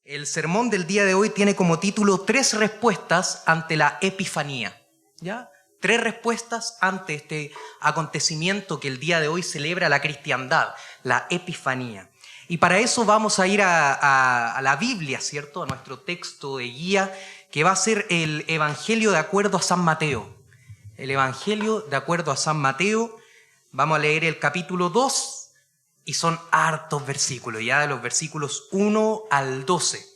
El sermón del día de hoy tiene como título 3 respuestas ante la Epifanía. ¿Ya? 3 respuestas ante este acontecimiento que el día de hoy celebra la cristiandad, la Epifanía. Y para eso vamos a ir a la Biblia, ¿cierto? A nuestro texto de guía, que va a ser el Evangelio de acuerdo a San Mateo. El Evangelio de acuerdo a San Mateo. Vamos a leer el capítulo 2 y son hartos versículos, ya de los versículos 1 al 12.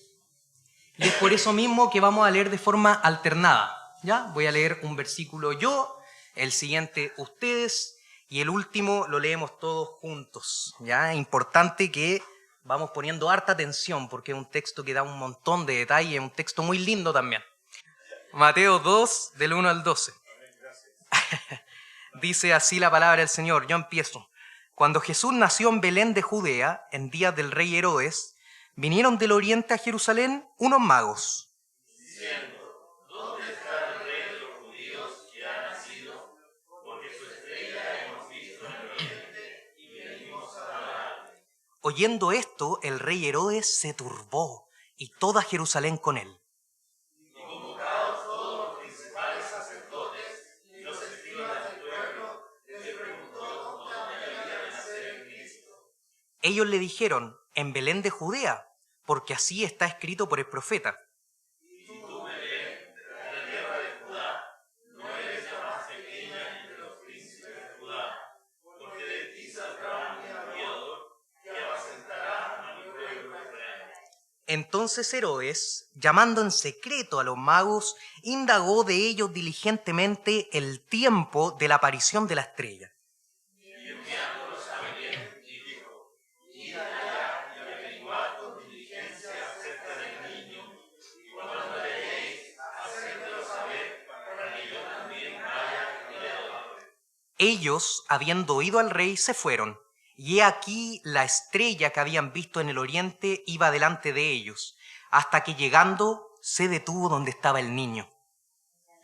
Y es por eso mismo que vamos a leer de forma alternada. ¿Ya? Voy a leer un versículo yo, el siguiente ustedes y el último lo leemos todos juntos. ¿Ya? Es importante que vamos poniendo harta atención porque es un texto que da un montón de detalles, es un texto muy lindo también. Mateo 2, del 1 al 12. Dice así la palabra del Señor, yo empiezo. Cuando Jesús nació en Belén de Judea, en días del rey Herodes, vinieron del oriente a Jerusalén unos magos, diciendo, ¿dónde está el rey de los judíos que ha nacido? Porque su estrella hemos visto en el oriente y venimos a adorarle. Oyendo esto, el rey Herodes se turbó y toda Jerusalén con él. Y convocados todos los principales sacerdotes y los escribas del pueblo, les preguntó dónde había de nacer el Cristo. Ellos le dijeron, en Belén de Judea, porque así está escrito por el profeta. Y tú, Belén, de la tierra de Judá, no eres la más pequeña entre los príncipes de Judá, porque de ti saldrá un mediador que apacentará a mi pueblo Israel. Entonces Herodes, llamando en secreto a los magos, indagó de ellos diligentemente el tiempo de la aparición de la estrella. Y enviándolos a Belén, y dijo, id allá y averiguad con diligencia acerca del niño, y cuando lo veáis, hacedmelo saber, para que yo también vaya y le adore. Ellos, habiendo oído al rey, se fueron, y he aquí la estrella que habían visto en el oriente iba delante de ellos, hasta que llegando se detuvo donde estaba el niño.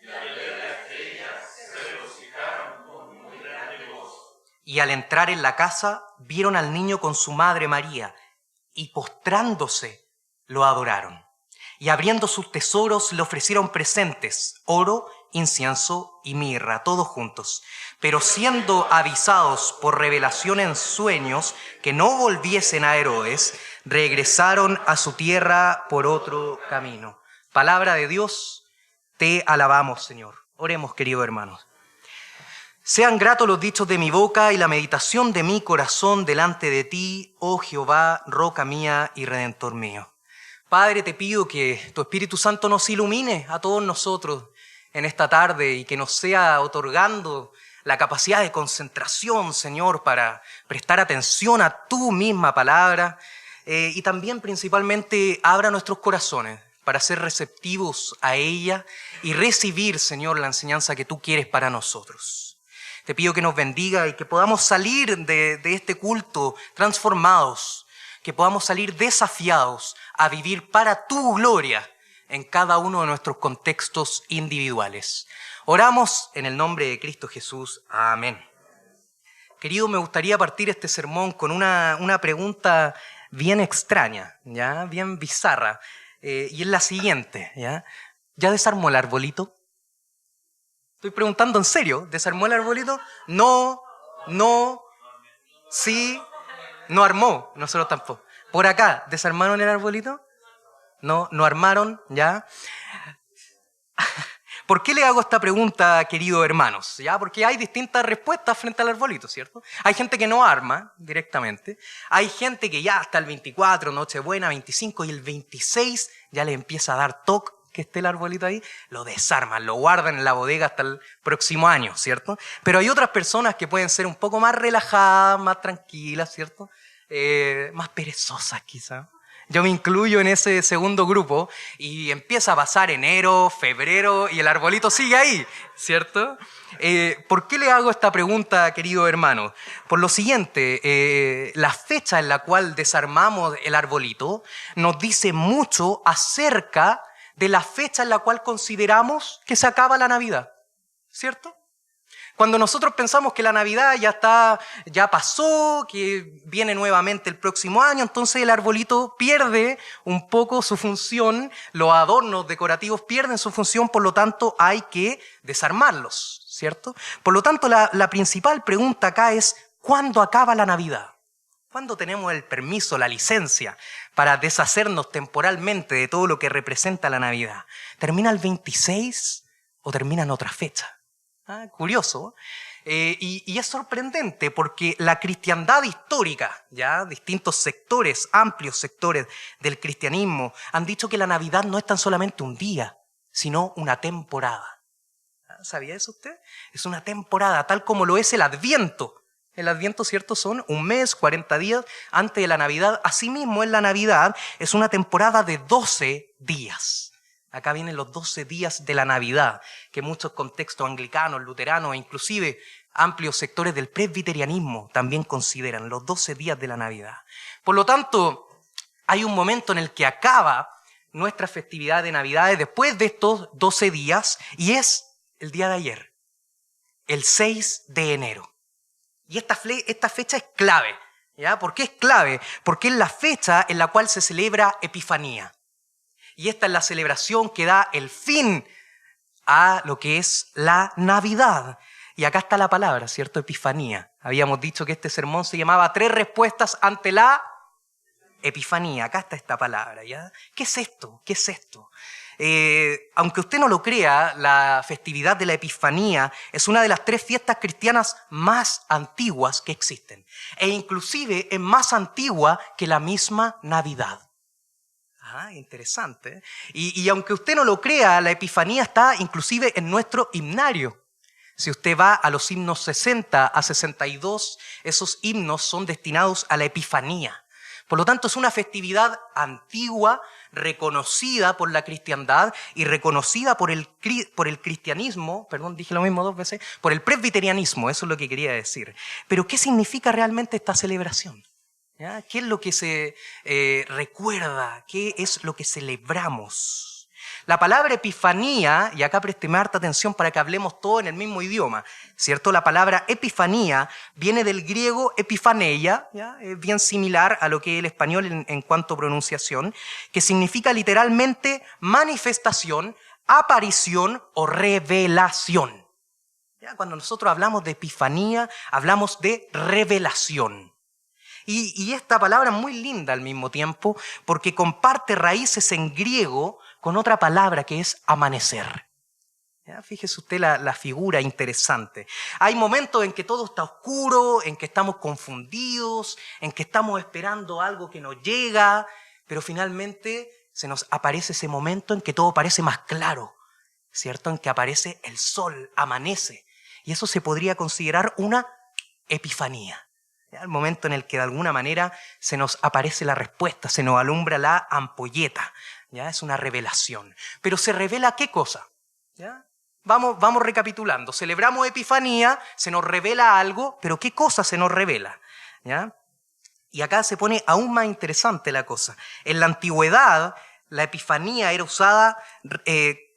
Y al ver la estrella, se regocijaron con muy grande gozo. Y al entrar en la casa, vieron al niño con su madre María, y postrándose, lo adoraron. Y abriendo sus tesoros, le ofrecieron presentes, oro, incienso y mirra, todos juntos. Pero siendo avisados por revelación en sueños que no volviesen a Herodes, regresaron a su tierra por otro camino. Palabra de Dios, te alabamos, Señor. Oremos, queridos hermanos. Sean gratos los dichos de mi boca y la meditación de mi corazón delante de ti, oh Jehová, roca mía y redentor mío. Padre, te pido que tu Espíritu Santo nos ilumine a todos nosotros en esta tarde y que nos sea otorgando la capacidad de concentración, Señor, para prestar atención a tu misma palabra y también principalmente abra nuestros corazones para ser receptivos a ella y recibir, Señor, la enseñanza que tú quieres para nosotros. Te pido que nos bendiga y que podamos salir de este culto transformados, que podamos salir desafiados a vivir para tu gloria en cada uno de nuestros contextos individuales. Oramos en el nombre de Cristo Jesús. Amén. Querido, me gustaría partir este sermón con una pregunta bien extraña, ¿ya? Bien bizarra, y es la siguiente, ¿ya? ¿Ya desarmó el arbolito? Estoy preguntando en serio, ¿desarmó el arbolito? No, sí, no armó, nosotros tampoco. Por acá, ¿desarmaron el arbolito? No armaron, ¿ya? ¿Por qué le hago esta pregunta, queridos hermanos? ¿Ya? Porque hay distintas respuestas frente al arbolito, ¿cierto? Hay gente que no arma directamente. Hay gente que ya hasta el 24, Nochebuena, 25 y el 26 ya le empieza a dar toque que esté el arbolito ahí, lo desarman, lo guardan en la bodega hasta el próximo año, ¿cierto? Pero hay otras personas que pueden ser un poco más relajadas, más tranquilas, ¿cierto? Más perezosas quizá. Yo me incluyo en ese segundo grupo y empieza a pasar enero, febrero y el arbolito sigue ahí, ¿cierto? ¿Por qué le hago esta pregunta, querido hermano? Por lo siguiente, la fecha en la cual desarmamos el arbolito nos dice mucho acerca de la fecha en la cual consideramos que se acaba la Navidad, ¿cierto? Cuando nosotros pensamos que la Navidad ya pasó, que viene nuevamente el próximo año, entonces el arbolito pierde un poco su función, los adornos decorativos pierden su función, por lo tanto hay que desarmarlos, ¿cierto? Por lo tanto, la principal pregunta acá es, ¿cuándo acaba la Navidad? ¿Cuándo tenemos el permiso, la licencia para deshacernos temporalmente de todo lo que representa la Navidad? ¿Termina el 26 o termina en otra fecha? Curioso. Y es sorprendente porque la cristiandad histórica, ya distintos sectores, amplios sectores del cristianismo, han dicho que la Navidad no es tan solamente un día, sino una temporada. ¿Sabía eso usted? Es una temporada, tal como lo es el Adviento. El Adviento, ¿cierto? Son un mes, 40 días antes de la Navidad. Asimismo, en la Navidad es una temporada de 12 días. Acá vienen los 12 días de la Navidad, que muchos contextos anglicanos, luteranos e inclusive amplios sectores del presbiterianismo también consideran los 12 días de la Navidad. Por lo tanto, hay un momento en el que acaba nuestra festividad de Navidades después de estos 12 días y es el día de ayer, el 6 de enero. Y esta fecha es clave. ¿Ya? ¿Por qué es clave? Porque es la fecha en la cual se celebra Epifanía. Y esta es la celebración que da el fin a lo que es la Navidad. Y acá está la palabra, ¿cierto? Epifanía. Habíamos dicho que este sermón se llamaba 3 respuestas ante la Epifanía. Acá está esta palabra, ¿ya? ¿Qué es esto? ¿Qué es esto? Aunque usted no lo crea, la festividad de la Epifanía es una de las 3 fiestas cristianas más antiguas que existen. E inclusive es más antigua que la misma Navidad. Interesante. Y aunque usted no lo crea, la Epifanía está inclusive en nuestro himnario. Si usted va a los himnos 60 a 62, esos himnos son destinados a la Epifanía. Por lo tanto, es una festividad antigua, reconocida por la cristiandad y reconocida por el cristianismo, dije lo mismo 2 veces, por el presbiterianismo, eso es lo que quería decir. Pero, ¿qué significa realmente esta celebración? ¿Ya? ¿Qué es lo que se recuerda? ¿Qué es lo que celebramos? La palabra epifanía, y acá presteme harta atención para que hablemos todo en el mismo idioma, ¿cierto? La palabra epifanía viene del griego epifaneia, ¿ya? Es bien similar a lo que es el español en cuanto a pronunciación, que significa literalmente manifestación, aparición o revelación. ¿Ya? Cuando nosotros hablamos de epifanía, hablamos de revelación. Y esta palabra es muy linda al mismo tiempo porque comparte raíces en griego con otra palabra que es amanecer. ¿Ya? Fíjese usted la figura interesante. Hay momentos en que todo está oscuro, en que estamos confundidos, en que estamos esperando algo que nos llega, pero finalmente se nos aparece ese momento en que todo parece más claro, ¿cierto? En que aparece el sol, amanece. Y eso se podría considerar una epifanía. ¿Ya? El momento en el que de alguna manera se nos aparece la respuesta, se nos alumbra la ampolleta. ¿Ya? Es una revelación. Pero ¿se revela qué cosa? ¿Ya? Vamos recapitulando. Celebramos Epifanía, se nos revela algo, pero ¿qué cosa se nos revela? ¿Ya? Y acá se pone aún más interesante la cosa. En la antigüedad, la Epifanía era usada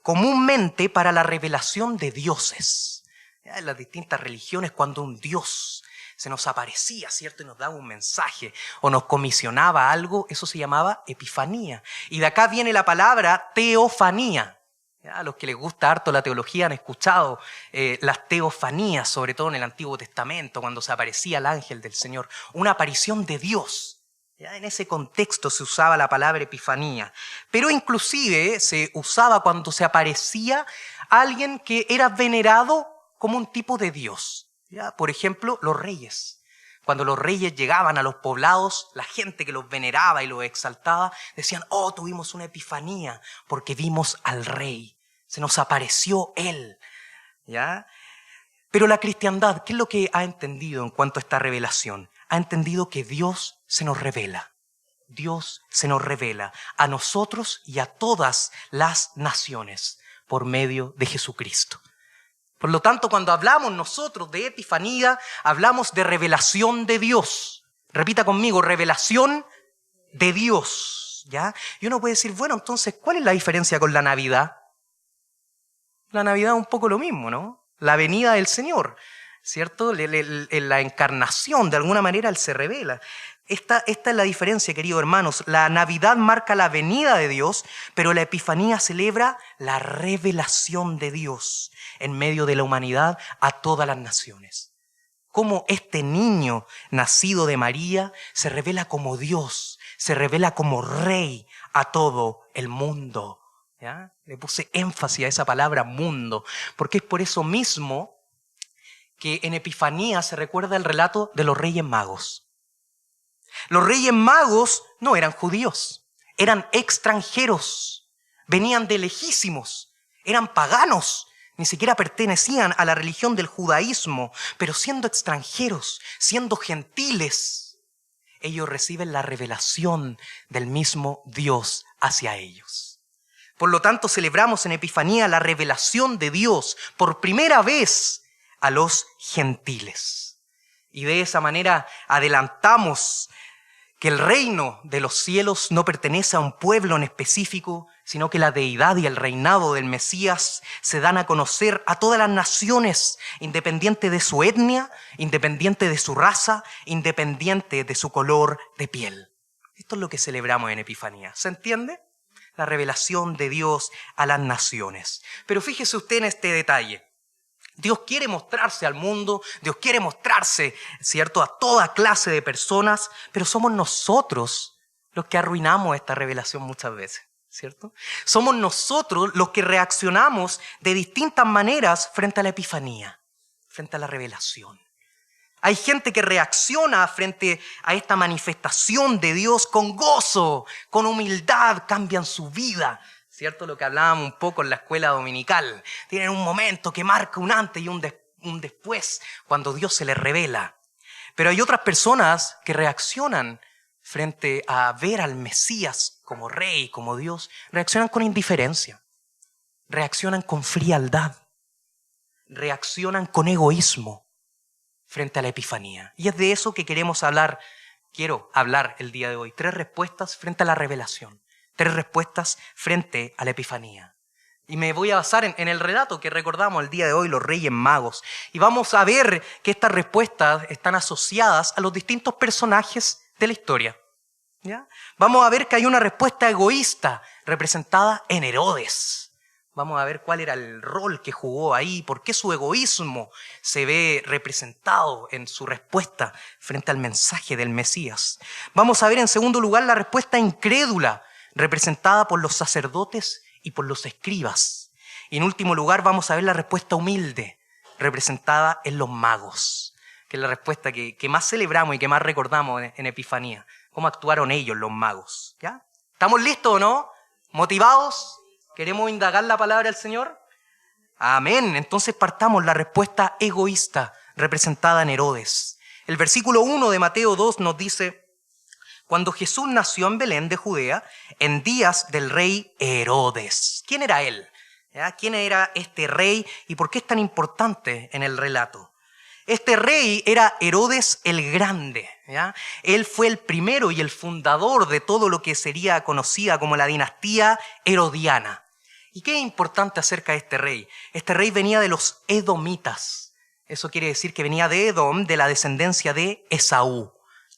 comúnmente para la revelación de dioses. ¿Ya? En las distintas religiones, cuando un dios se nos aparecía, ¿cierto? Y nos daba un mensaje o nos comisionaba algo, eso se llamaba epifanía. Y de acá viene la palabra teofanía. ¿Ya? A los que les gusta harto la teología han escuchado las teofanías, sobre todo en el Antiguo Testamento, cuando se aparecía el ángel del Señor. Una aparición de Dios. ¿Ya? En ese contexto se usaba la palabra epifanía. Pero inclusive se usaba cuando se aparecía alguien que era venerado como un tipo de Dios. ¿Ya? Por ejemplo, los reyes. Cuando los reyes llegaban a los poblados, la gente que los veneraba y los exaltaba decían, oh, tuvimos una epifanía porque vimos al rey. Se nos apareció él. ¿Ya? Pero la cristiandad, ¿qué es lo que ha entendido en cuanto a esta revelación? Ha entendido que Dios se nos revela. Dios se nos revela a nosotros y a todas las naciones por medio de Jesucristo. Por lo tanto, cuando hablamos nosotros de epifanía, hablamos de revelación de Dios. Repita conmigo, revelación de Dios. ¿Ya? Y uno puede decir, bueno, entonces, ¿cuál es la diferencia con la Navidad? La Navidad es un poco lo mismo, ¿no? la venida del Señor, ¿cierto? En la encarnación, de alguna manera, Él se revela. Esta es la diferencia, queridos hermanos. La Navidad marca la venida de Dios, pero la Epifanía celebra la revelación de Dios en medio de la humanidad a todas las naciones. Cómo este niño nacido de María se revela como Dios, se revela como Rey a todo el mundo. ¿Ya? Le puse énfasis a esa palabra mundo, porque es por eso mismo que en Epifanía se recuerda el relato de los Reyes Magos. Los Reyes Magos no eran judíos, eran extranjeros, venían de lejísimos, eran paganos, ni siquiera pertenecían a la religión del judaísmo, pero siendo extranjeros, siendo gentiles, ellos reciben la revelación del mismo Dios hacia ellos. Por lo tanto, celebramos en Epifanía la revelación de Dios por primera vez a los gentiles. Y de esa manera adelantamos que el reino de los cielos no pertenece a un pueblo en específico, sino que la deidad y el reinado del Mesías se dan a conocer a todas las naciones, independiente de su etnia, independiente de su raza, independiente de su color de piel. Esto es lo que celebramos en Epifanía. ¿Se entiende? La revelación de Dios a las naciones. Pero fíjese usted en este detalle. Dios quiere mostrarse al mundo, Dios quiere mostrarse, ¿cierto?, a toda clase de personas, pero somos nosotros los que arruinamos esta revelación muchas veces, ¿cierto? Somos nosotros los que reaccionamos de distintas maneras frente a la Epifanía, frente a la revelación. Hay gente que reacciona frente a esta manifestación de Dios con gozo, con humildad, cambian su vida, ¿cierto? Lo que hablábamos un poco en la escuela dominical. Tienen un momento que marca un antes y un después, cuando Dios se les revela. Pero hay otras personas que reaccionan frente a ver al Mesías como Rey, como Dios. Reaccionan con indiferencia, reaccionan con frialdad, reaccionan con egoísmo frente a la Epifanía. Y es de eso que quiero hablar el día de hoy. 3 respuestas frente a la revelación. 3 respuestas frente a la Epifanía. Y me voy a basar en el relato que recordamos el día de hoy, los Reyes Magos. Y vamos a ver que estas respuestas están asociadas a los distintos personajes de la historia. ¿Ya? Vamos a ver que hay una respuesta egoísta representada en Herodes. Vamos a ver cuál era el rol que jugó ahí, por qué su egoísmo se ve representado en su respuesta frente al mensaje del Mesías. Vamos a ver en segundo lugar la respuesta incrédula, representada por los sacerdotes y por los escribas. Y en último lugar vamos a ver la respuesta humilde, representada en los magos, que es la respuesta que más celebramos y que más recordamos en Epifanía. ¿Cómo actuaron ellos, los magos? ¿Ya? ¿Estamos listos o no? ¿Motivados? ¿Queremos indagar la palabra del Señor? Amén. Entonces partamos la respuesta egoísta representada en Herodes. El versículo 1 de Mateo 2 nos dice: cuando Jesús nació en Belén de Judea, en días del rey Herodes. ¿Quién era él? ¿Ya? ¿Quién era este rey y por qué es tan importante en el relato? Este rey era Herodes el Grande. ¿Ya? Él fue el primero y el fundador de todo lo que sería conocida como la dinastía herodiana. ¿Y qué es importante acerca de este rey? Este rey venía de los edomitas. Eso quiere decir que venía de Edom, de la descendencia de Esaú.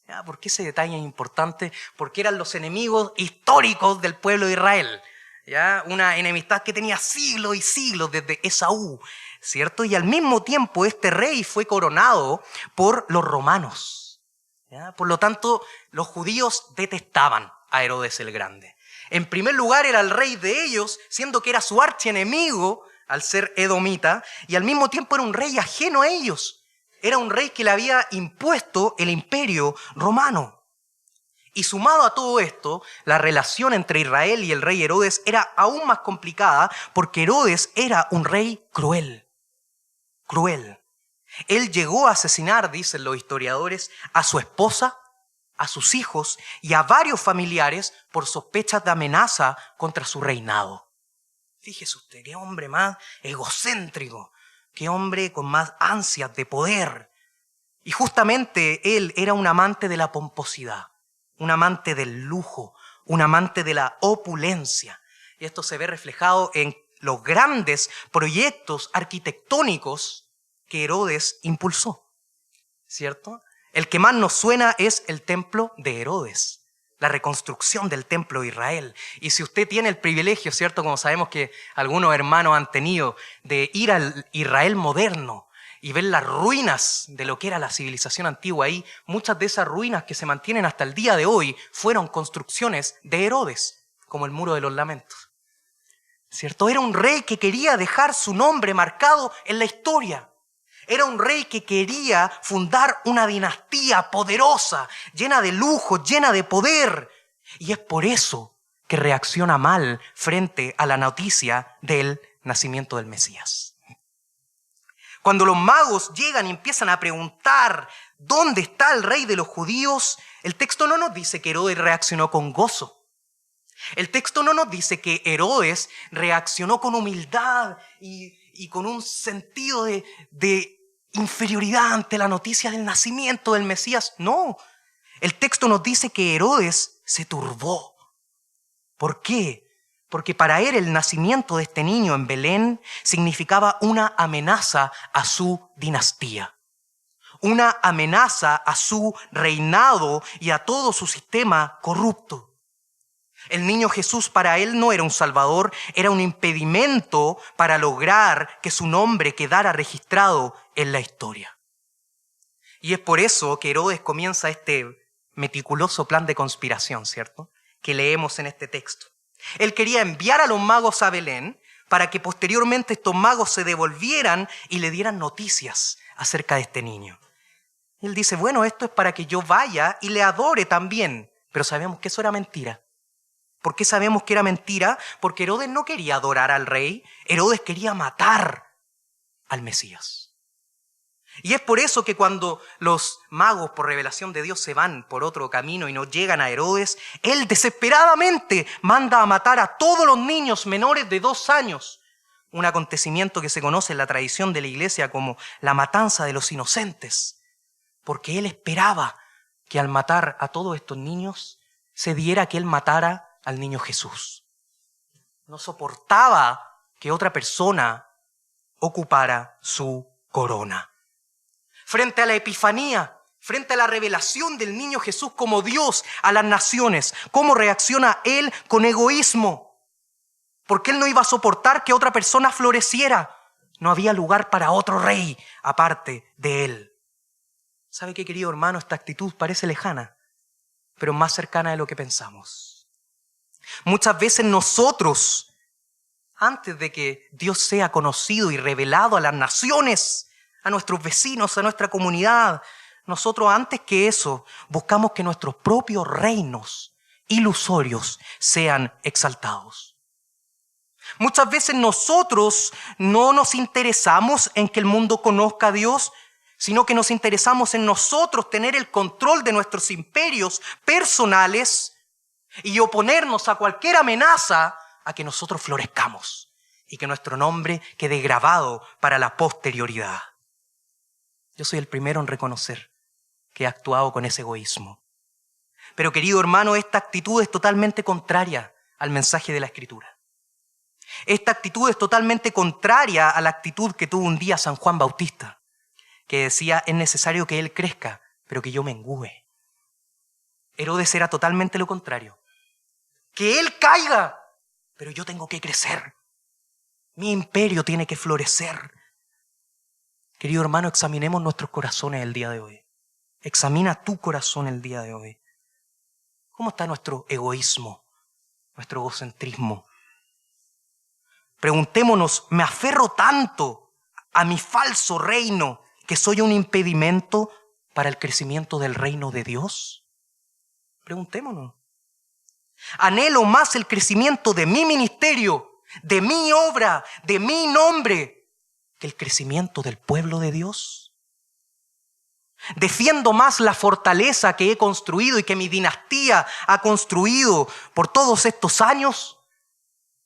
¿Ya? ¿Por qué ese detalle es importante? Porque eran los enemigos históricos del pueblo de Israel. ¿Ya? Una enemistad que tenía siglos y siglos desde Esaú, ¿cierto? Y al mismo tiempo este rey fue coronado por los romanos. ¿Ya? Por lo tanto, los judíos detestaban a Herodes el Grande. En primer lugar, era el rey de ellos, siendo que era su archienemigo al ser edomita, y al mismo tiempo era un rey ajeno a ellos. Era un rey que le había impuesto el imperio romano. Y sumado a todo esto, la relación entre Israel y el rey Herodes era aún más complicada porque Herodes era un rey cruel. Cruel. Él llegó a asesinar, dicen los historiadores, a su esposa, a sus hijos y a varios familiares por sospechas de amenaza contra su reinado. Fíjese usted, qué hombre más egocéntrico, qué hombre con más ansias de poder. Y justamente él era un amante de la pomposidad, un amante del lujo, un amante de la opulencia. Y esto se ve reflejado en los grandes proyectos arquitectónicos que Herodes impulsó, ¿cierto? El que más nos suena es el templo de Herodes, la reconstrucción del templo de Israel. Y si usted tiene el privilegio, ¿cierto?, como sabemos que algunos hermanos han tenido, de ir al Israel moderno y ver las ruinas de lo que era la civilización antigua ahí, muchas de esas ruinas que se mantienen hasta el día de hoy fueron construcciones de Herodes, como el Muro de los Lamentos, ¿cierto? Era un rey que quería dejar su nombre marcado en la historia. Era un rey que quería fundar una dinastía poderosa, llena de lujo, llena de poder. Y es por eso que reacciona mal frente a la noticia del nacimiento del Mesías. Cuando los magos llegan y empiezan a preguntar ¿dónde está el rey de los judíos?, el texto no nos dice que Herodes reaccionó con gozo. El texto no nos dice que Herodes reaccionó con humildad y con un sentido de inferioridad ante la noticia del nacimiento del Mesías. No, el texto nos dice que Herodes se turbó. ¿Por qué? Porque para él el nacimiento de este niño en Belén significaba una amenaza a su dinastía, una amenaza a su reinado y a todo su sistema corrupto. El niño Jesús para él no era un salvador, era un impedimento para lograr que su nombre quedara registrado en la historia. Y es por eso que Herodes comienza este meticuloso plan de conspiración, ¿cierto?, que leemos en este texto. Él quería enviar a los magos a Belén para que posteriormente estos magos se devolvieran y le dieran noticias acerca de este niño. Él dice, bueno, esto es para que yo vaya y le adore también, pero sabemos que eso era mentira. ¿Por qué sabemos que era mentira? Porque Herodes no quería adorar al rey, Herodes quería matar al Mesías. Y es por eso que cuando los magos por revelación de Dios se van por otro camino y no llegan a Herodes, él desesperadamente manda a matar a todos los niños menores de 2 años. Un acontecimiento que se conoce en la tradición de la iglesia como la matanza de los inocentes. Porque él esperaba que al matar a todos estos niños se diera que él matara al niño Jesús. No soportaba que otra persona ocupara su corona. Frente a la epifanía, frente a la revelación del niño Jesús como Dios a las naciones, ¿cómo reacciona él? Con egoísmo. Porque él no iba a soportar que otra persona floreciera. No había lugar para otro rey aparte de él. ¿Sabe qué, querido hermano? Esta actitud parece lejana, pero más cercana de lo que pensamos. Muchas veces nosotros, antes de que Dios sea conocido y revelado a las naciones, a nuestros vecinos, a nuestra comunidad, nosotros antes que eso buscamos que nuestros propios reinos ilusorios sean exaltados. Muchas veces nosotros no nos interesamos en que el mundo conozca a Dios, sino que nos interesamos en nosotros tener el control de nuestros imperios personales y oponernos a cualquier amenaza a que nosotros florezcamos y que nuestro nombre quede grabado para la posterioridad. Yo soy el primero en reconocer que he actuado con ese egoísmo. Pero, querido hermano, esta actitud es totalmente contraria al mensaje de la Escritura. Esta actitud es totalmente contraria a la actitud que tuvo un día San Juan Bautista, que decía, es necesario que él crezca, pero que yo mengüe. Herodes era totalmente lo contrario. Que él caiga, pero yo tengo que crecer. Mi imperio tiene que florecer. Querido hermano, examinemos nuestros corazones el día de hoy. Examina tu corazón el día de hoy. ¿Cómo está nuestro egoísmo, nuestro egocentrismo? Preguntémonos, ¿me aferro tanto a mi falso reino que soy un impedimento para el crecimiento del reino de Dios? Preguntémonos. ¿Anhelo más el crecimiento de mi ministerio, de mi obra, de mi nombre, que el crecimiento del pueblo de Dios? ¿Defiendo más la fortaleza que he construido y que mi dinastía ha construido por todos estos años?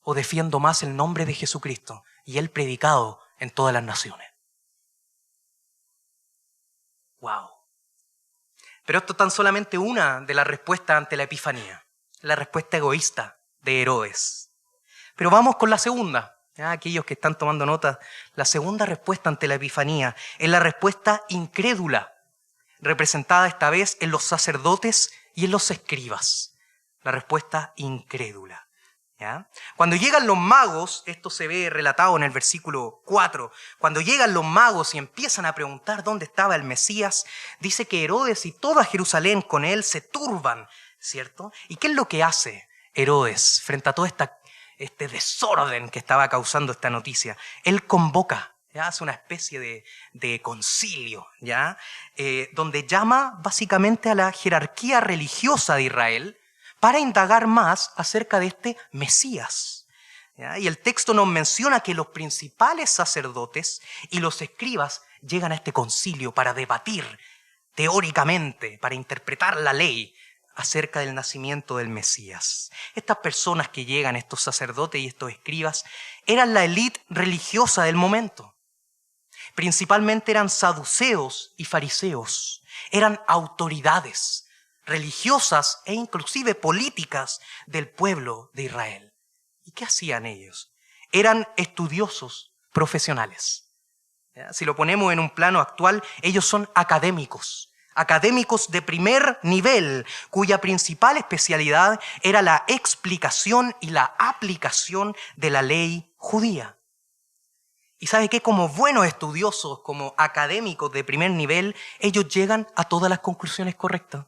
¿O defiendo más el nombre de Jesucristo y el predicado en todas las naciones? ¡Wow! Pero esto es tan solamente una de las respuestas ante la epifanía. La respuesta egoísta de Herodes. Pero vamos con la segunda. Aquellos que están tomando nota, la segunda respuesta ante la Epifanía es la respuesta incrédula, representada esta vez en los sacerdotes y en los escribas. La respuesta incrédula. ¿Ya? Cuando llegan los magos, esto se ve relatado en el versículo 4, cuando llegan los magos y empiezan a preguntar dónde estaba el Mesías, dice que Herodes y toda Jerusalén con él se turban, ¿cierto? ¿Y qué es lo que hace Herodes frente a todo este desorden que estaba causando esta noticia? Él convoca, ¿ya? Hace una especie de concilio, ¿ya? Donde llama básicamente a la jerarquía religiosa de Israel para indagar más acerca de este Mesías. ¿Ya? Y el texto nos menciona que los principales sacerdotes y los escribas llegan a este concilio para debatir teóricamente, para interpretar la ley acerca del nacimiento del Mesías. Estas personas que llegan, estos sacerdotes y estos escribas, eran la élite religiosa del momento. Principalmente eran saduceos y fariseos, eran autoridades religiosas e inclusive políticas del pueblo de Israel. ¿Y qué hacían ellos? Eran estudiosos profesionales. ¿Ya? Si lo ponemos en un plano actual, ellos son académicos de primer nivel, cuya principal especialidad era la explicación y la aplicación de la ley judía. Y ¿sabe qué? Como buenos estudiosos, como académicos de primer nivel, ellos llegan a todas las conclusiones correctas.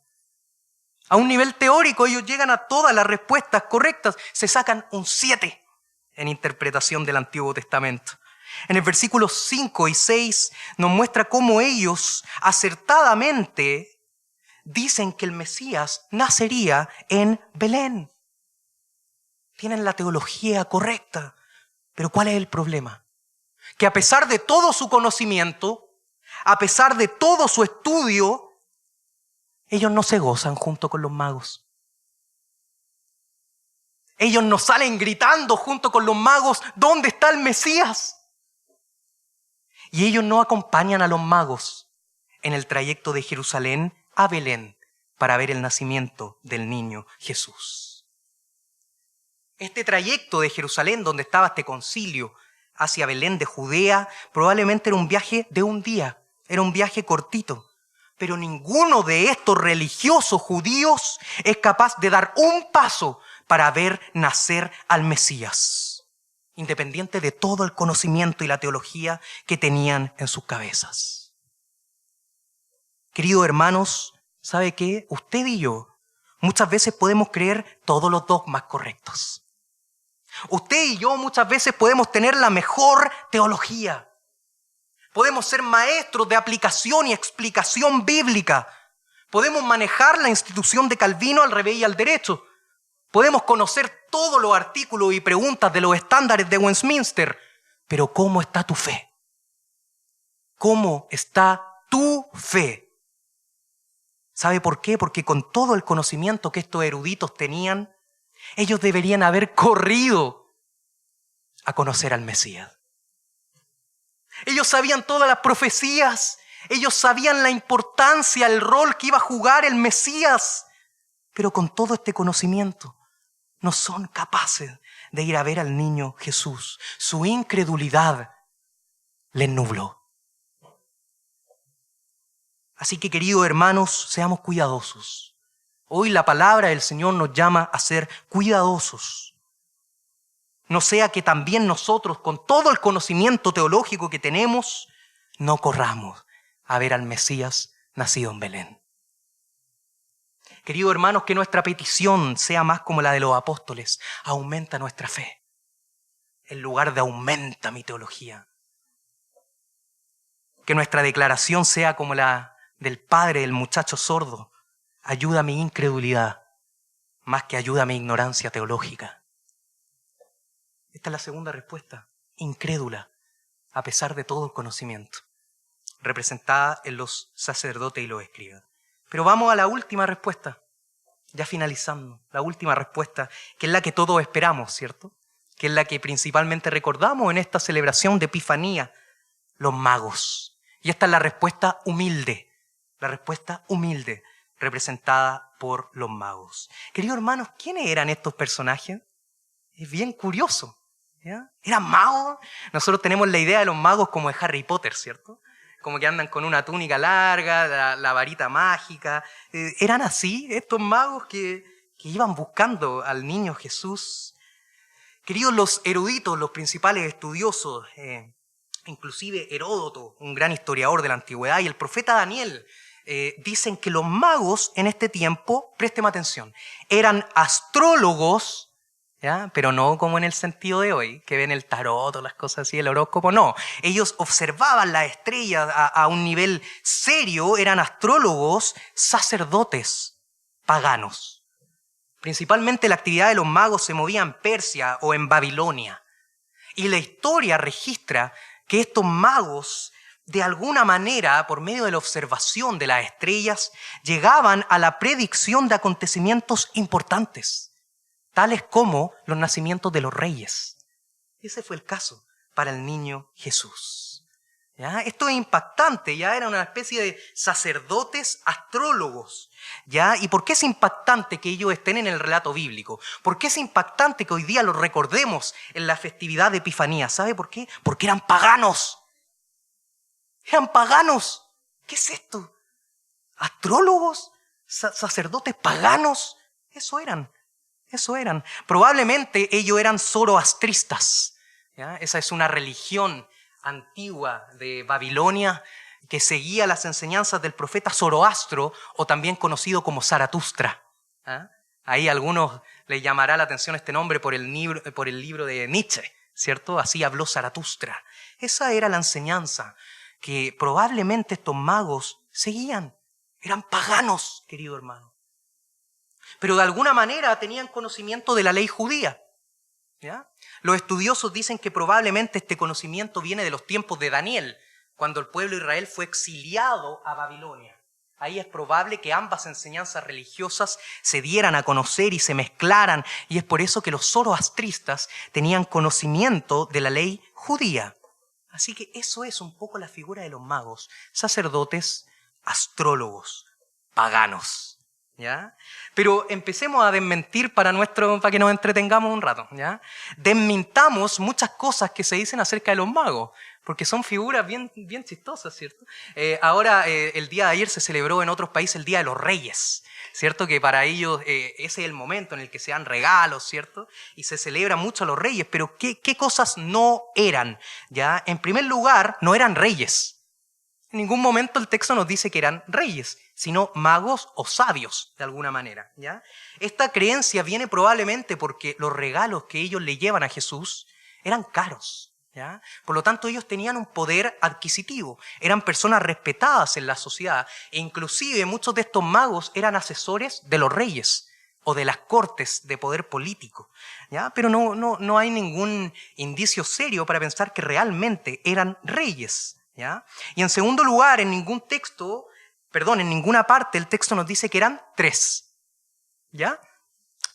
A un nivel teórico ellos llegan a todas las respuestas correctas. Se sacan un 7 en interpretación del Antiguo Testamento. En el versículo 5 y 6 nos muestra cómo ellos acertadamente dicen que el Mesías nacería en Belén. Tienen la teología correcta. Pero ¿cuál es el problema? Que a pesar de todo su conocimiento, a pesar de todo su estudio, ellos no se gozan junto con los magos. Ellos no salen gritando junto con los magos, ¿dónde está el Mesías? Y ellos no acompañan a los magos en el trayecto de Jerusalén a Belén para ver el nacimiento del niño Jesús. Este trayecto de Jerusalén, donde estaba este concilio, hacia Belén de Judea, probablemente era un viaje de un día, era un viaje cortito. Pero ninguno de estos religiosos judíos es capaz de dar un paso para ver nacer al Mesías, independiente de todo el conocimiento y la teología que tenían en sus cabezas. Queridos hermanos, ¿sabe qué? Usted y yo muchas veces podemos creer todos los dogmas correctos. Usted y yo muchas veces podemos tener la mejor teología. Podemos ser maestros de aplicación y explicación bíblica. Podemos manejar la institución de Calvino al revés y al derecho. Podemos conocer todos los artículos y preguntas de los estándares de Westminster. Pero ¿cómo está tu fe? ¿Cómo está tu fe? ¿Sabe por qué? Porque con todo el conocimiento que estos eruditos tenían, ellos deberían haber corrido a conocer al Mesías. Ellos sabían todas las profecías, ellos sabían la importancia, el rol que iba a jugar el Mesías, pero con todo este conocimiento no son capaces de ir a ver al niño Jesús. Su incredulidad les nubló. Así que, queridos hermanos, seamos cuidadosos. Hoy la palabra del Señor nos llama a ser cuidadosos. No sea que también nosotros, con todo el conocimiento teológico que tenemos, no corramos a ver al Mesías nacido en Belén. Queridos hermanos, que nuestra petición sea más como la de los apóstoles. Aumenta nuestra fe, en lugar de aumenta mi teología. Que nuestra declaración sea como la del padre del muchacho sordo. Ayuda a mi incredulidad, más que ayuda a mi ignorancia teológica. Esta es la segunda respuesta, incrédula, a pesar de todo el conocimiento, representada en los sacerdotes y los escribas. Pero vamos a la última respuesta, ya finalizando, la última respuesta, que es la que todos esperamos, ¿cierto? Que es la que principalmente recordamos en esta celebración de Epifanía, los magos. Y esta es la respuesta humilde representada por los magos. Queridos hermanos, ¿quiénes eran estos personajes? Es bien curioso. ¿Ya? ¿Eran magos? Nosotros tenemos la idea de los magos como de Harry Potter, ¿cierto? Como que andan con una túnica larga, la varita mágica. ¿Eran así estos magos que iban buscando al niño Jesús? Queridos, los eruditos, los principales estudiosos, inclusive Heródoto, un gran historiador de la antigüedad, y el profeta Daniel, dicen que los magos en este tiempo, présteme atención, eran astrólogos, ¿ya? Pero no como en el sentido de hoy, que ven el tarot o las cosas así, el horóscopo, no. Ellos observaban las estrellas a un nivel serio, eran astrólogos, sacerdotes, paganos. Principalmente la actividad de los magos se movía en Persia o en Babilonia. Y la historia registra que estos magos, de alguna manera, por medio de la observación de las estrellas, llegaban a la predicción de acontecimientos importantes, tales como los nacimientos de los reyes. Ese fue el caso para el niño Jesús. ¿Ya? Esto es impactante, ya eran una especie de sacerdotes astrólogos. ¿Ya? ¿Y por qué es impactante que ellos estén en el relato bíblico? ¿Por qué es impactante que hoy día los recordemos en la festividad de Epifanía? ¿Sabe por qué? Porque eran paganos. Eran paganos. ¿Qué es esto? ¿Astrólogos? ¿Sacerdotes paganos? Eso eran. Probablemente ellos eran zoroastristas. ¿Ya? Esa es una religión antigua de Babilonia que seguía las enseñanzas del profeta Zoroastro, o también conocido como Zaratustra. ¿Ah? Ahí a algunos les llamará la atención este nombre por el libro de Nietzsche, ¿cierto? Así habló Zaratustra. Esa era la enseñanza que probablemente estos magos seguían. Eran paganos, querido hermano. Pero de alguna manera tenían conocimiento de la ley judía. ¿Ya? Los estudiosos dicen que probablemente este conocimiento viene de los tiempos de Daniel, cuando el pueblo de Israel fue exiliado a Babilonia. Ahí es probable que ambas enseñanzas religiosas se dieran a conocer y se mezclaran, y es por eso que los zoroastristas tenían conocimiento de la ley judía. Así que eso es un poco la figura de los magos, sacerdotes, astrólogos, paganos. ¿Ya? Pero empecemos a desmentir para que nos entretengamos un rato. ¿Ya? Desmintamos muchas cosas que se dicen acerca de los magos, porque son figuras bien chistosas, ¿cierto? Ahora, el día de ayer se celebró en otros países el Día de los Reyes, ¿cierto? Que para ellos ese es el momento en el que se dan regalos, ¿cierto? Y se celebra mucho a los reyes, pero ¿qué cosas no eran? ¿Ya? En primer lugar, no eran reyes. En ningún momento el texto nos dice que eran reyes, sino magos o sabios, de alguna manera. ¿Ya? Esta creencia viene probablemente porque los regalos que ellos le llevan a Jesús eran caros. ¿Ya? Por lo tanto, ellos tenían un poder adquisitivo, eran personas respetadas en la sociedad, e inclusive muchos de estos magos eran asesores de los reyes o de las cortes de poder político. ¿Ya? Pero no hay ningún indicio serio para pensar que realmente eran reyes. ¿Ya? Y en segundo lugar, en ninguna parte el texto nos dice que eran tres. ¿Ya?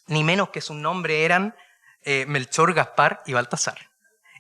Ni menos que su nombre eran Melchor, Gaspar y Baltasar.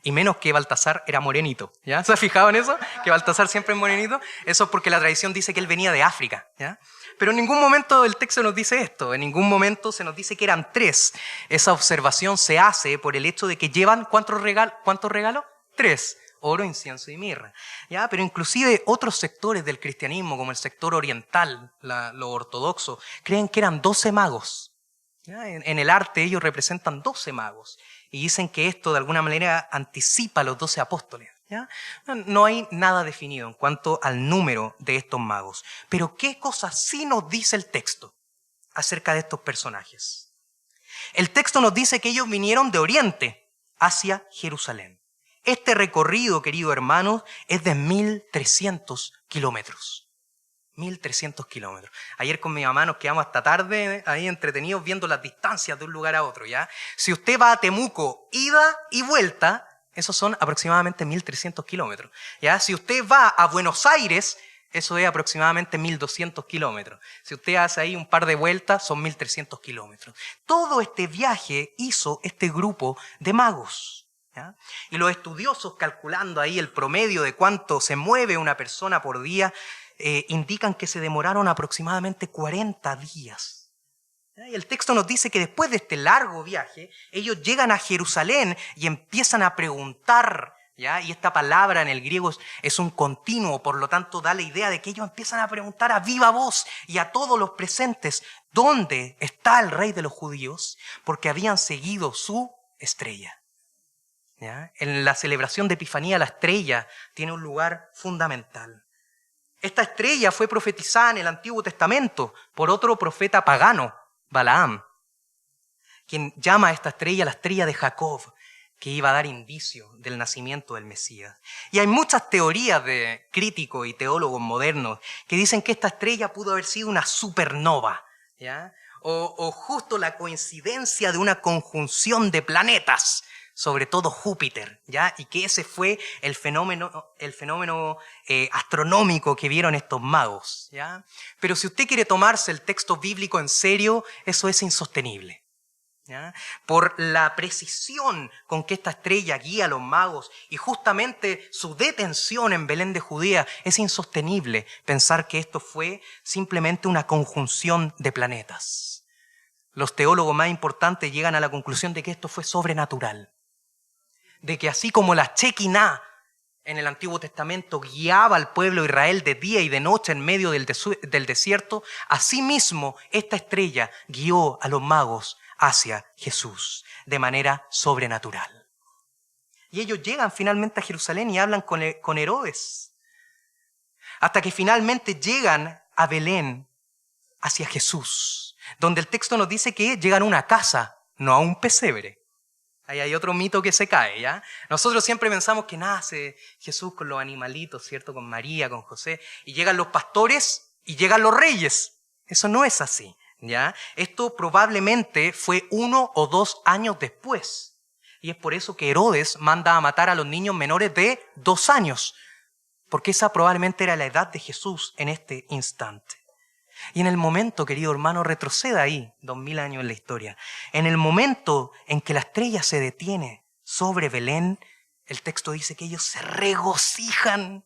Y menos que Baltasar era morenito. ¿Ya? ¿Se ha fijado en eso? Que Baltasar siempre es morenito. Eso es porque la tradición dice que él venía de África. ¿Ya? Pero en ningún momento el texto nos dice esto. En ningún momento se nos dice que eran tres. Esa observación se hace por el hecho de que llevan ¿cuántos regalos? 3. Oro, incienso y mirra. ¿Ya? Pero inclusive otros sectores del cristianismo, como el sector oriental, lo ortodoxo, creen que eran 12 magos. ¿Ya? En el arte ellos representan 12 magos y dicen que esto de alguna manera anticipa a los 12 apóstoles. ¿Ya? No hay nada definido en cuanto al número de estos magos. Pero ¿qué cosas sí nos dice el texto acerca de estos personajes? El texto nos dice que ellos vinieron de Oriente hacia Jerusalén. Este recorrido, querido hermano, es de 1.300 kilómetros. 1.300 kilómetros. Ayer con mi mamá nos quedamos hasta tarde ahí entretenidos viendo las distancias de un lugar a otro. ¿Ya? Si usted va a Temuco, ida y vuelta, esos son aproximadamente 1.300 kilómetros. ¿Ya? Si usted va a Buenos Aires, eso es aproximadamente 1.200 kilómetros. Si usted hace ahí un par de vueltas, son 1.300 kilómetros. Todo este viaje hizo este grupo de magos. ¿Ya? Y los estudiosos, calculando ahí el promedio de cuánto se mueve una persona por día, indican que se demoraron aproximadamente 40 días Y el texto nos dice que después de este largo viaje, ellos llegan a Jerusalén y empiezan a preguntar, ¿ya? Y esta palabra en el griego es un continuo, por lo tanto da la idea de que ellos empiezan a preguntar a viva voz y a todos los presentes, ¿dónde está el rey de los judíos? Porque habían seguido su estrella. ¿Ya? En la celebración de Epifanía, la estrella tiene un lugar fundamental. Esta estrella fue profetizada en el Antiguo Testamento por otro profeta pagano, Balaam, quien llama a esta estrella la estrella de Jacob, que iba a dar indicio del nacimiento del Mesías. Y hay muchas teorías de críticos y teólogos modernos que dicen que esta estrella pudo haber sido una supernova, ¿ya? O justo la coincidencia de una conjunción de planetas, sobre todo Júpiter, ¿ya? Y que ese fue el fenómeno astronómico que vieron estos magos, ¿ya? Pero si usted quiere tomarse el texto bíblico en serio, eso es insostenible, ¿ya? Por la precisión con que esta estrella guía a los magos y justamente su detención en Belén de Judea, es insostenible pensar que esto fue simplemente una conjunción de planetas. Los teólogos más importantes llegan a la conclusión de que esto fue sobrenatural, de que así como la Shekinah en el Antiguo Testamento guiaba al pueblo de Israel de día y de noche en medio del desierto, asimismo esta estrella guió a los magos hacia Jesús de manera sobrenatural. Y ellos llegan finalmente a Jerusalén y hablan con Herodes, hasta que finalmente llegan a Belén hacia Jesús, donde el texto nos dice que llegan a una casa, no a un pesebre. Ahí hay otro mito que se cae, ¿ya? Nosotros siempre pensamos que nace Jesús con los animalitos, ¿cierto? Con María, con José, y llegan los pastores y llegan los reyes. Eso no es así, ¿ya? Esto probablemente fue 1 o 2 años después. Y es por eso que Herodes manda a matar a los niños menores de 2 años, porque esa probablemente era la edad de Jesús en este instante. Y en el momento, querido hermano, retroceda ahí, 2000 años en la historia. En el momento en que la estrella se detiene sobre Belén, el texto dice que ellos se regocijan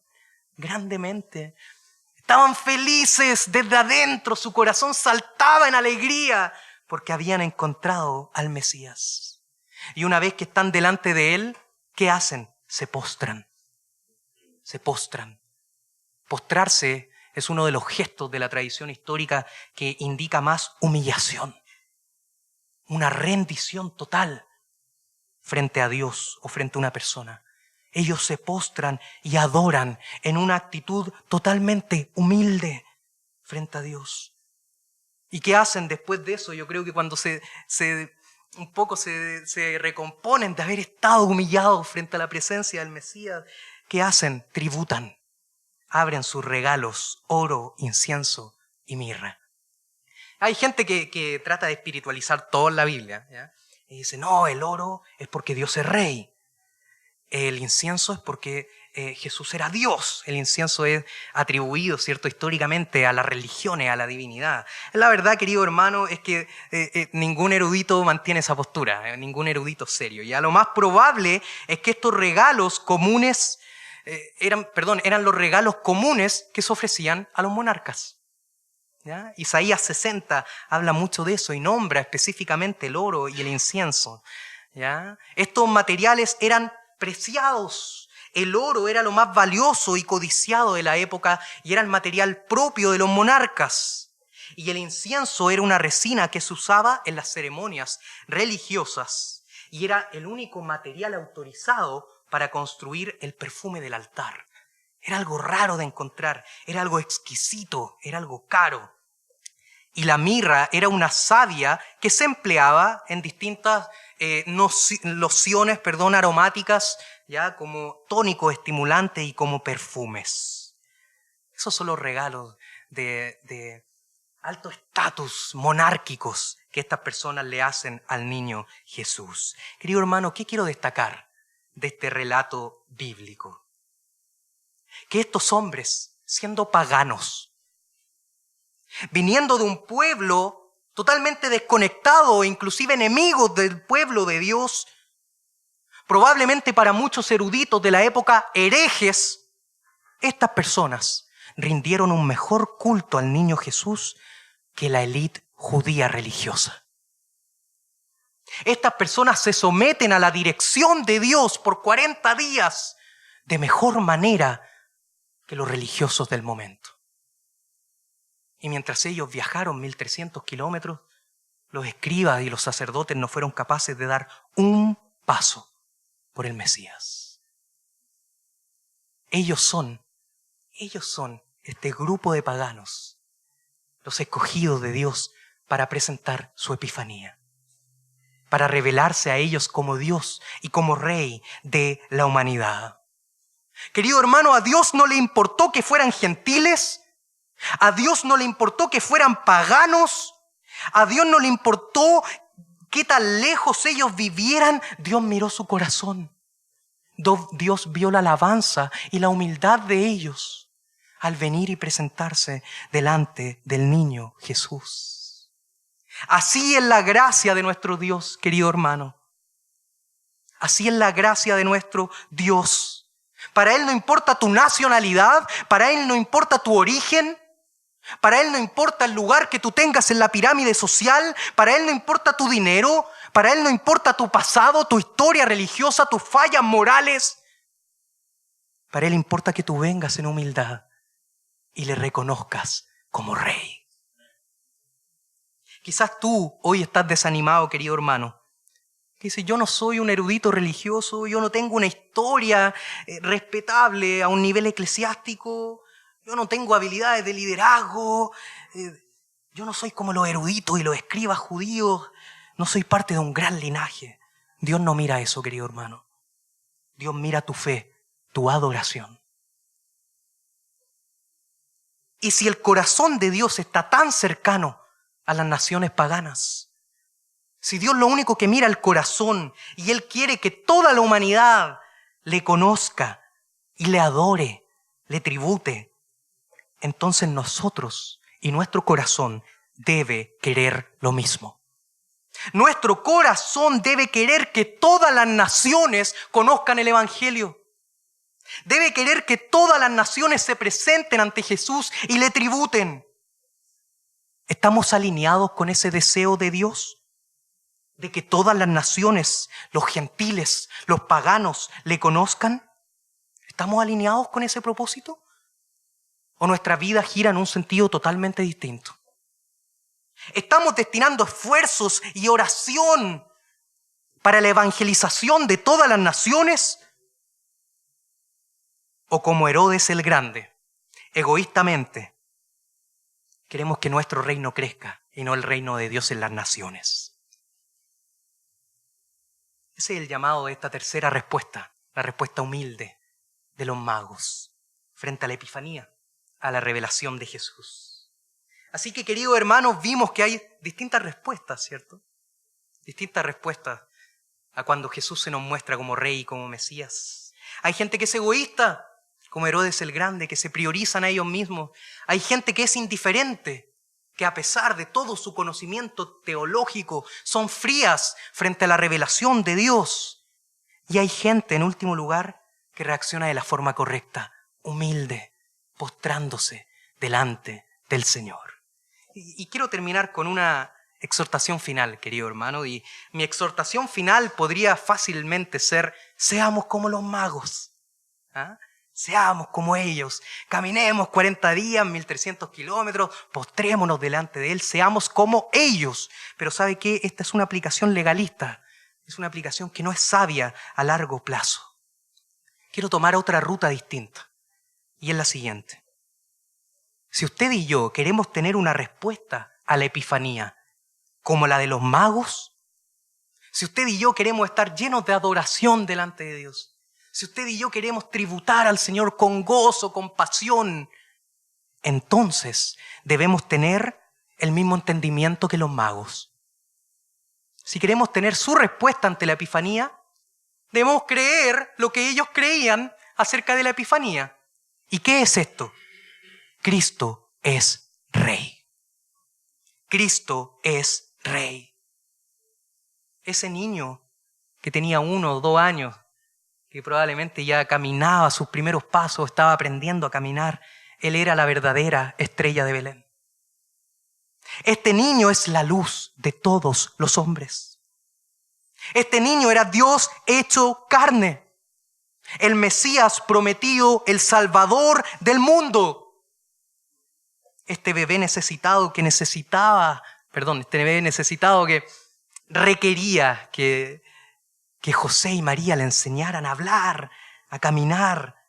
grandemente. Estaban felices desde adentro, su corazón saltaba en alegría porque habían encontrado al Mesías. Y una vez que están delante de él, ¿qué hacen? Se postran. Se postran. Postrarse es uno de los gestos de la tradición histórica que indica más humillación, una rendición total frente a Dios o frente a una persona. Ellos se postran y adoran en una actitud totalmente humilde frente a Dios. ¿Y qué hacen después de eso? Yo creo que cuando se recomponen de haber estado humillados frente a la presencia del Mesías, ¿qué hacen? Tributan. Abren sus regalos, oro, incienso y mirra. Hay gente que trata de espiritualizar todo en la Biblia, ¿ya? Y dice, no, el oro es porque Dios es rey. El incienso es porque Jesús era Dios. El incienso es atribuido, ¿cierto?, históricamente a las religiones, a la divinidad. La verdad, querido hermano, es que ningún erudito mantiene esa postura, ningún erudito serio. Y a lo más probable es que estos regalos comunes eran los regalos comunes que se ofrecían a los monarcas, ¿ya? Isaías 60 habla mucho de eso y nombra específicamente el oro y el incienso, ¿ya? Estos materiales eran preciados. El oro era lo más valioso y codiciado de la época y era el material propio de los monarcas. Y el incienso era una resina que se usaba en las ceremonias religiosas y era el único material autorizado para construir el perfume del altar. Era algo raro de encontrar, era algo exquisito, era algo caro. Y la mirra era una savia que se empleaba en distintas lociones, aromáticas, ya como tónico estimulante y como perfumes. Esos son los regalos de alto estatus monárquicos que estas personas le hacen al niño Jesús. Querido hermano, ¿qué quiero destacar de este relato bíblico? Que estos hombres, siendo paganos, viniendo de un pueblo totalmente desconectado e inclusive enemigos del pueblo de Dios, probablemente para muchos eruditos de la época herejes, estas personas rindieron un mejor culto al niño Jesús que la élite judía religiosa. Estas personas se someten a la dirección de Dios por 40 días de mejor manera que los religiosos del momento. Y mientras ellos viajaron 1300 kilómetros, los escribas y los sacerdotes no fueron capaces de dar un paso por el Mesías. Ellos son este grupo de paganos, los escogidos de Dios para presentar su epifanía, para revelarse a ellos como Dios y como Rey de la humanidad. Querido hermano, a Dios no le importó que fueran gentiles, a Dios no le importó que fueran paganos, a Dios no le importó qué tan lejos ellos vivieran. Dios miró su corazón. Dios vio la alabanza y la humildad de ellos al venir y presentarse delante del niño Jesús. Así es la gracia de nuestro Dios, querido hermano. Así es la gracia de nuestro Dios. Para Él no importa tu nacionalidad, para Él no importa tu origen, para Él no importa el lugar que tú tengas en la pirámide social, para Él no importa tu dinero, para Él no importa tu pasado, tu historia religiosa, tus fallas morales. Para Él importa que tú vengas en humildad y le reconozcas como Rey. Quizás tú hoy estás desanimado, querido hermano. Que dice, yo no soy un erudito religioso, yo no tengo una historia respetable a un nivel eclesiástico, yo no tengo habilidades de liderazgo, yo no soy como los eruditos y los escribas judíos, no soy parte de un gran linaje. Dios no mira eso, querido hermano. Dios mira tu fe, tu adoración. Y si el corazón de Dios está tan cercano a las naciones paganas, si Dios lo único que mira el corazón y Él quiere que toda la humanidad le conozca y le adore, le tribute, entonces nosotros y nuestro corazón debe querer lo mismo. Nuestro corazón debe querer que todas las naciones conozcan el Evangelio. Debe querer que todas las naciones se presenten ante Jesús y le tributen. ¿Estamos alineados con ese deseo de Dios? De que todas las naciones, los gentiles, los paganos, le conozcan. ¿Estamos alineados con ese propósito? ¿O nuestra vida gira en un sentido totalmente distinto? ¿Estamos destinando esfuerzos y oración para la evangelización de todas las naciones? ¿O como Herodes el Grande, egoístamente, queremos que nuestro reino crezca y no el reino de Dios en las naciones? Ese es el llamado de esta tercera respuesta, la respuesta humilde de los magos frente a la epifanía, a la revelación de Jesús. Así que, queridos hermanos, vimos que hay distintas respuestas, ¿cierto? Distintas respuestas a cuando Jesús se nos muestra como Rey y como Mesías. Hay gente que es egoísta, como Herodes el Grande, que se priorizan a ellos mismos. Hay gente que es indiferente, que a pesar de todo su conocimiento teológico, son frías frente a la revelación de Dios. Y hay gente, en último lugar, que reacciona de la forma correcta, humilde, postrándose delante del Señor. Y quiero terminar con una exhortación final, querido hermano. Y mi exhortación final podría fácilmente ser: seamos como los magos. ¿Ah? Seamos como ellos. Caminemos 40 días, 1300 kilómetros, postrémonos delante de Él, seamos como ellos. Pero ¿sabe qué? Esta es una aplicación legalista. Es una aplicación que no es sabia a largo plazo. Quiero tomar otra ruta distinta. Y es la siguiente. Si usted y yo queremos tener una respuesta a la epifanía como la de los magos, si usted y yo queremos estar llenos de adoración delante de Dios, si usted y yo queremos tributar al Señor con gozo, con pasión, entonces debemos tener el mismo entendimiento que los magos. Si queremos tener su respuesta ante la epifanía, debemos creer lo que ellos creían acerca de la epifanía. ¿Y qué es esto? Cristo es Rey. Cristo es Rey. Ese niño que tenía 1 o 2 años, que probablemente ya caminaba sus primeros pasos, estaba aprendiendo a caminar, él era la verdadera estrella de Belén. Este niño es la luz de todos los hombres. Este niño era Dios hecho carne. El Mesías prometido, el Salvador del mundo. Este bebé necesitado que requería que José y María le enseñaran a hablar, a caminar.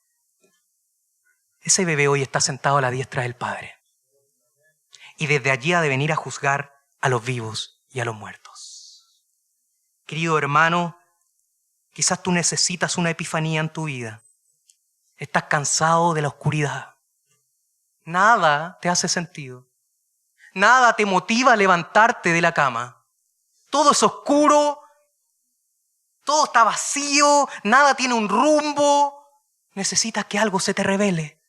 Ese bebé hoy está sentado a la diestra del Padre. Y desde allí ha de venir a juzgar a los vivos y a los muertos. Querido hermano, quizás tú necesitas una epifanía en tu vida. Estás cansado de la oscuridad. Nada te hace sentido. Nada te motiva a levantarte de la cama. Todo es oscuro. Todo está vacío. Nada tiene un rumbo. Necesitas que algo se te revele.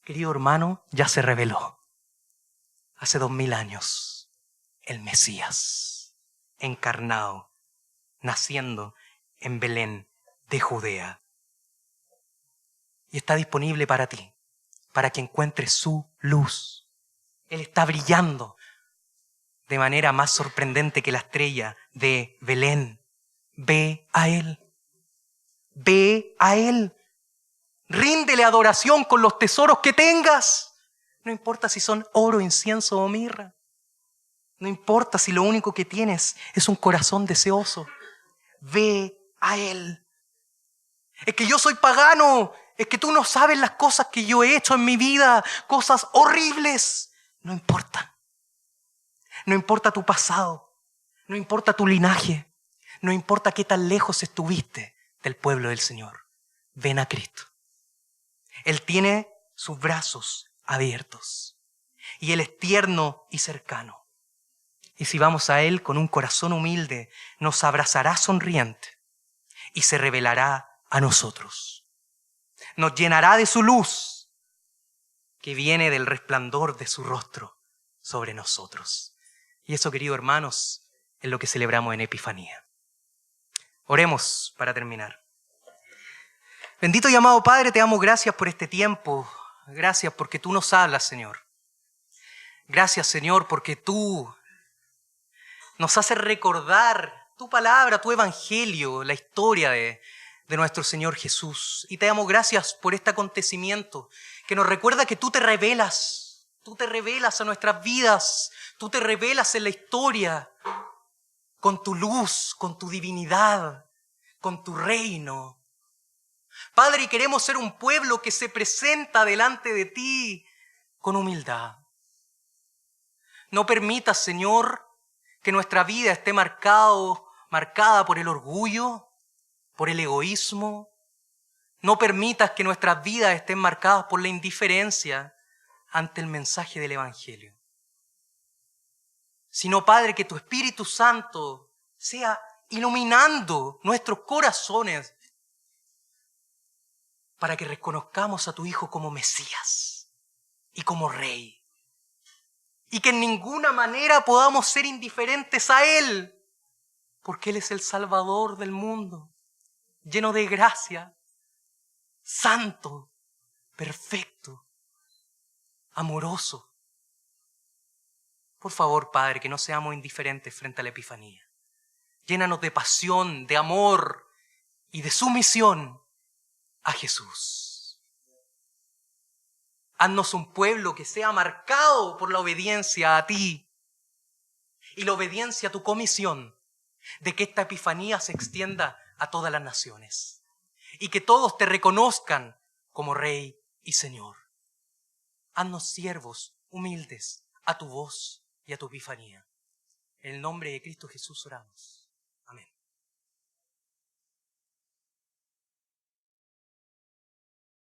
Querido hermano, ya se reveló. Hace 2000 años, el Mesías, encarnado, naciendo en Belén de Judea. Y está disponible para ti, para que encuentres su luz. Él está brillando de manera más sorprendente que la estrella de Belén. Ve a Él. Ve a Él. Ríndele adoración con los tesoros que tengas. No importa si son oro, incienso o mirra. No importa si lo único que tienes es un corazón deseoso. Ve a Él. Es que yo soy pagano. Es que tú no sabes las cosas que yo he hecho en mi vida. Cosas horribles. No importa. No importa tu pasado. No importa tu linaje. No importa qué tan lejos estuviste del pueblo del Señor. Ven a Cristo. Él tiene sus brazos abiertos. Y Él es tierno y cercano. Y si vamos a Él con un corazón humilde, nos abrazará sonriente y se revelará a nosotros. Nos llenará de su luz que viene del resplandor de su rostro sobre nosotros. Y eso, queridos hermanos, es lo que celebramos en Epifanía. Oremos para terminar. Bendito y amado Padre, te damos gracias por este tiempo. Gracias porque tú nos hablas, Señor. Gracias, Señor, porque tú nos haces recordar tu palabra, tu evangelio, la historia de nuestro Señor Jesús. Y te damos gracias por este acontecimiento que nos recuerda que tú te revelas a nuestras vidas, tú te revelas en la historia con tu luz, con tu divinidad, con tu reino. Padre, y queremos ser un pueblo que se presenta delante de ti con humildad. No permitas, Señor, que nuestra vida esté marcada por el orgullo, por el egoísmo. No permitas que nuestras vidas estén marcadas por la indiferencia ante el mensaje del Evangelio. Sino, Padre, que tu Espíritu Santo sea iluminando nuestros corazones para que reconozcamos a tu Hijo como Mesías y como Rey. Y que en ninguna manera podamos ser indiferentes a Él, porque Él es el Salvador del mundo, lleno de gracia, santo, perfecto, amoroso. Por favor, Padre, que no seamos indiferentes frente a la Epifanía. Llénanos de pasión, de amor y de sumisión a Jesús. Haznos un pueblo que sea marcado por la obediencia a ti y la obediencia a tu comisión de que esta Epifanía se extienda a todas las naciones y que todos te reconozcan como Rey y Señor. Haznos siervos humildes a tu voz y a tu Epifanía. En el nombre de Cristo Jesús oramos.